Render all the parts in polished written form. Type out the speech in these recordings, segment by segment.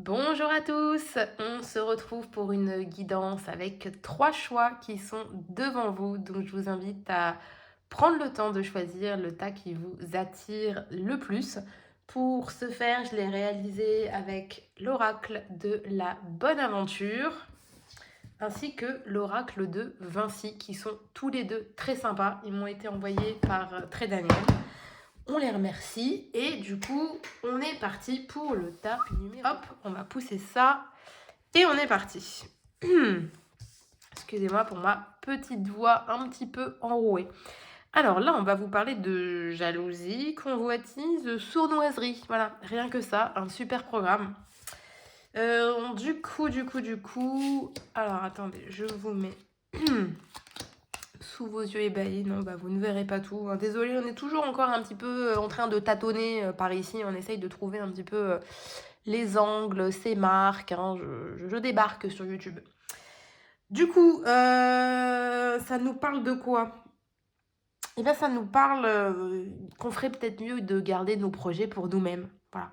Bonjour à tous, on se retrouve pour une guidance avec 3 choix qui sont devant vous. Donc je vous invite à prendre le temps de choisir le tas qui vous attire le plus. Pour ce faire, je l'ai réalisé avec l'oracle de la bonne aventure ainsi que l'oracle de Vinci qui sont tous les deux très sympas. Ils m'ont été envoyés par Très Daniel. On les remercie et du coup, on est parti pour le tas numéro. Hop, on va pousser ça et on est parti. Excusez-moi pour ma petite voix un petit peu enrouée. Alors là, on va vous parler de jalousie, convoitise, sournoiserie. Voilà, rien que ça, un super programme. Du coup... Alors attendez, je vous mets sous vos yeux ébahis. Non, bah vous ne verrez pas tout. Désolée, on est toujours encore un petit peu en train de tâtonner par ici. On essaye de trouver un petit peu les angles, ces marques. Je débarque sur YouTube. Du coup, ça nous parle de quoi? Eh bien, ça nous parle qu'on ferait peut-être mieux de garder nos projets pour nous-mêmes. Voilà.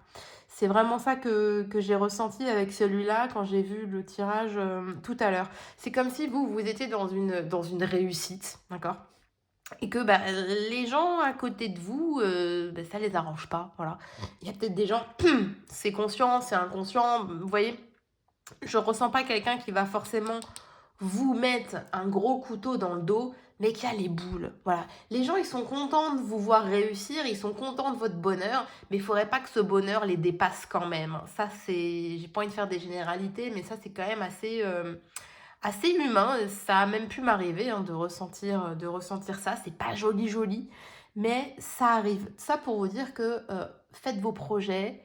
C'est vraiment ça que j'ai ressenti avec celui-là quand j'ai vu le tirage tout à l'heure. C'est comme si vous étiez dans une réussite, d'accord? Et que bah, les gens à côté de vous, bah, ça les arrange pas. Voilà. Il y a peut-être des gens, c'est conscient, c'est inconscient. Vous voyez, je ressens pas quelqu'un qui va forcément vous mettre un gros couteau dans le dos, mais qui a les boules. Voilà. Les gens, ils sont contents de vous voir réussir, ils sont contents de votre bonheur, mais il faudrait pas que ce bonheur les dépasse quand même. Ça, c'est... J'ai pas envie de faire des généralités, mais ça, c'est quand même assez humain. Ça a même pu m'arriver de ressentir ça. C'est pas joli, joli, mais ça arrive. Ça pour vous dire que faites vos projets,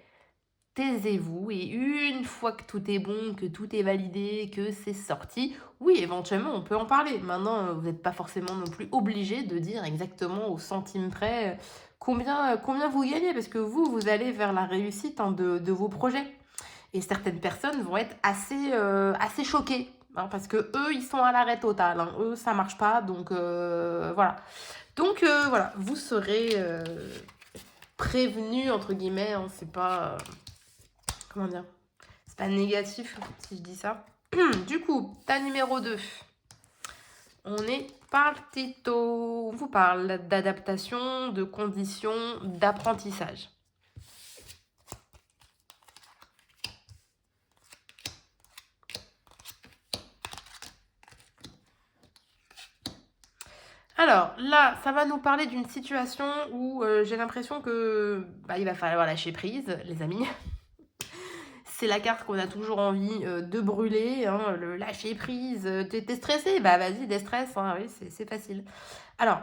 taisez-vous et une fois que tout est bon, que tout est validé, que c'est sorti, oui, éventuellement, on peut en parler. Maintenant, vous n'êtes pas forcément non plus obligé de dire exactement au centime près combien vous gagnez, parce que vous allez vers la réussite de vos projets. Et certaines personnes vont être assez choquées, hein, parce que eux, ils sont à l'arrêt total. Hein. Eux, ça marche pas, donc voilà. Donc voilà, vous serez prévenus, entre guillemets, hein, c'est pas... comment dire? C'est pas négatif si je dis ça. Du coup, tas numéro 2. On est partito. On vous parle d'adaptation, de conditions, d'apprentissage. Alors là, ça va nous parler d'une situation où j'ai l'impression que bah, il va falloir lâcher prise, les amis. C'est la carte qu'on a toujours envie de brûler, hein, le lâcher prise. T'es stressé? Bah vas-y, déstresse, hein, oui, c'est facile. Alors,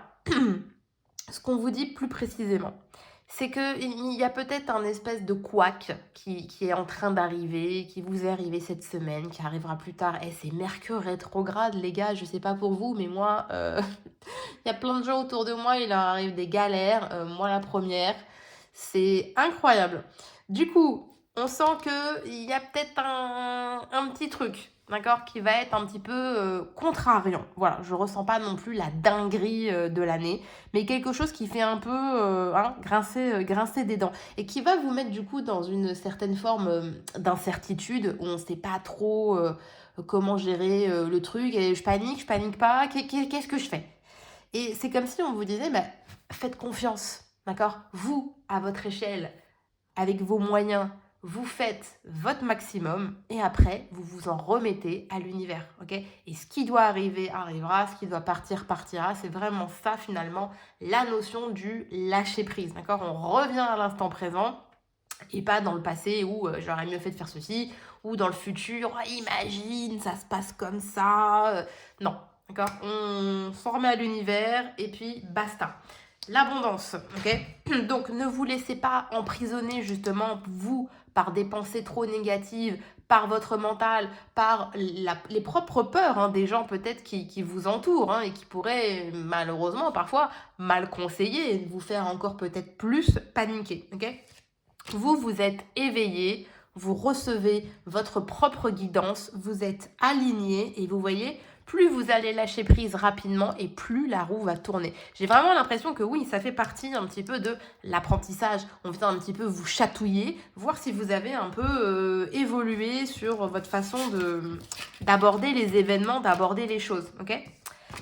ce qu'on vous dit plus précisément, c'est qu'il y a peut-être un espèce de couac qui est en train d'arriver, qui vous est arrivé cette semaine, qui arrivera plus tard. Et c'est Mercure rétrograde, les gars, je sais pas pour vous, mais moi, il y a plein de gens autour de moi, il leur arrive des galères, moi la première. C'est incroyable. Du coup, on sent qu'il y a peut-être un petit truc, d'accord, qui va être un petit peu contrariant. Voilà, je ressens pas non plus la dinguerie de l'année, mais quelque chose qui fait un peu grincer des dents et qui va vous mettre du coup dans une certaine forme d'incertitude où on ne sait pas trop comment gérer le truc et je panique pas, qu'est-ce que je fais? Et c'est comme si on vous disait, bah, faites confiance, d'accord? Vous, à votre échelle, avec vos moyens, vous faites votre maximum et après, vous vous en remettez à l'univers, ok? Et ce qui doit arriver, arrivera, ce qui doit partir, partira. C'est vraiment ça, finalement, la notion du lâcher-prise, d'accord? On revient à l'instant présent et pas dans le passé où j'aurais mieux fait de faire ceci, ou dans le futur, oh, imagine, ça se passe comme ça. Non, d'accord? On s'en remet à l'univers et puis basta. L'abondance, ok? Donc ne vous laissez pas emprisonner justement, vous, par des pensées trop négatives, par votre mental, par les propres peurs hein, des gens peut-être qui vous entourent hein, et qui pourraient malheureusement parfois mal conseiller et vous faire encore peut-être plus paniquer, ok? Vous êtes éveillé, vous recevez votre propre guidance, vous êtes aligné et vous voyez, plus vous allez lâcher prise rapidement et plus la roue va tourner. J'ai vraiment l'impression que oui, ça fait partie un petit peu de l'apprentissage. On vient un petit peu vous chatouiller, voir si vous avez un peu évolué sur votre façon d'aborder les événements, d'aborder les choses, ok?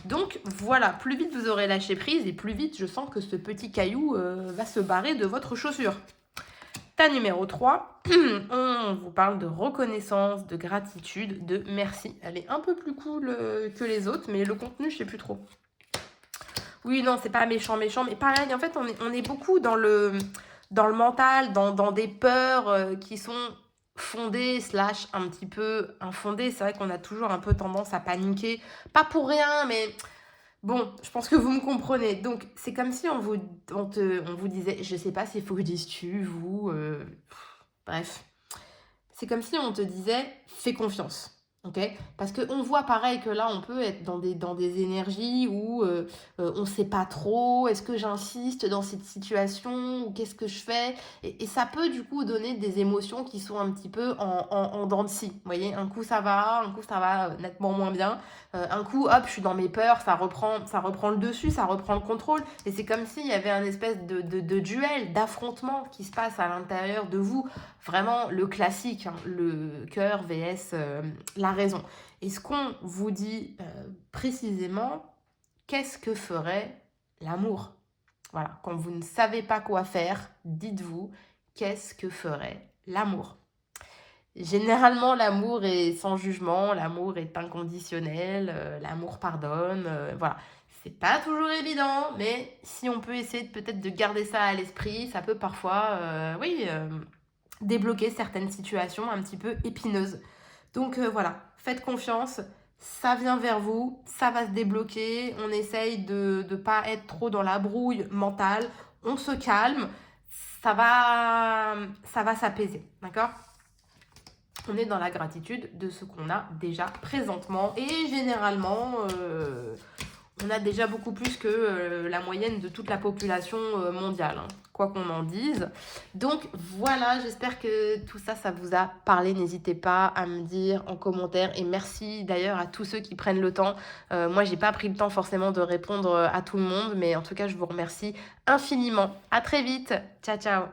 Donc voilà, plus vite vous aurez lâché prise et plus vite je sens que ce petit caillou va se barrer de votre chaussure. Tas numéro 3, on vous parle de reconnaissance, de gratitude, de merci. Elle est un peu plus cool que les autres, mais le contenu, je sais plus trop. Oui, non, c'est pas méchant, mais pareil, en fait, on est beaucoup dans le mental, dans des peurs qui sont fondées, slash un petit peu infondées. C'est vrai qu'on a toujours un peu tendance à paniquer. Pas pour rien, mais bon, je pense que vous me comprenez. Donc, c'est comme si on vous disait, je sais pas s'il faut que je dise tu, vous, bref. C'est comme si on te disait, fais confiance. Ok? Parce qu'on voit pareil que là, on peut être dans des énergies où on ne sait pas trop, est-ce que j'insiste dans cette situation ou qu'est-ce que je fais? Et ça peut du coup donner des émotions qui sont un petit peu en dents de scie. Vous voyez, un coup ça va nettement moins bien. Un coup, hop, je suis dans mes peurs, ça reprend le dessus, ça reprend le contrôle. Et c'est comme s'il y avait un espèce de duel, d'affrontement qui se passe à l'intérieur de vous. Vraiment le classique, hein, le cœur vs la raison. Et ce qu'on vous dit précisément, qu'est-ce que ferait l'amour? Voilà, quand vous ne savez pas quoi faire, dites-vous, qu'est-ce que ferait l'amour? Généralement, l'amour est sans jugement, l'amour est inconditionnel, l'amour pardonne, voilà. C'est pas toujours évident, mais si on peut essayer peut-être de garder ça à l'esprit, ça peut parfois, débloquer certaines situations un petit peu épineuses. Donc voilà, faites confiance, ça vient vers vous, ça va se débloquer, on essaye de ne pas être trop dans la brouille mentale, on se calme, ça va s'apaiser, d'accord? On est dans la gratitude de ce qu'on a déjà présentement et généralement on a déjà beaucoup plus que la moyenne de toute la population mondiale, hein, quoi qu'on en dise. Donc voilà, j'espère que tout ça, ça vous a parlé. N'hésitez pas à me dire en commentaire. Et merci d'ailleurs à tous ceux qui prennent le temps. Moi, j'ai pas pris le temps forcément de répondre à tout le monde, mais en tout cas, je vous remercie infiniment. À très vite. Ciao, ciao.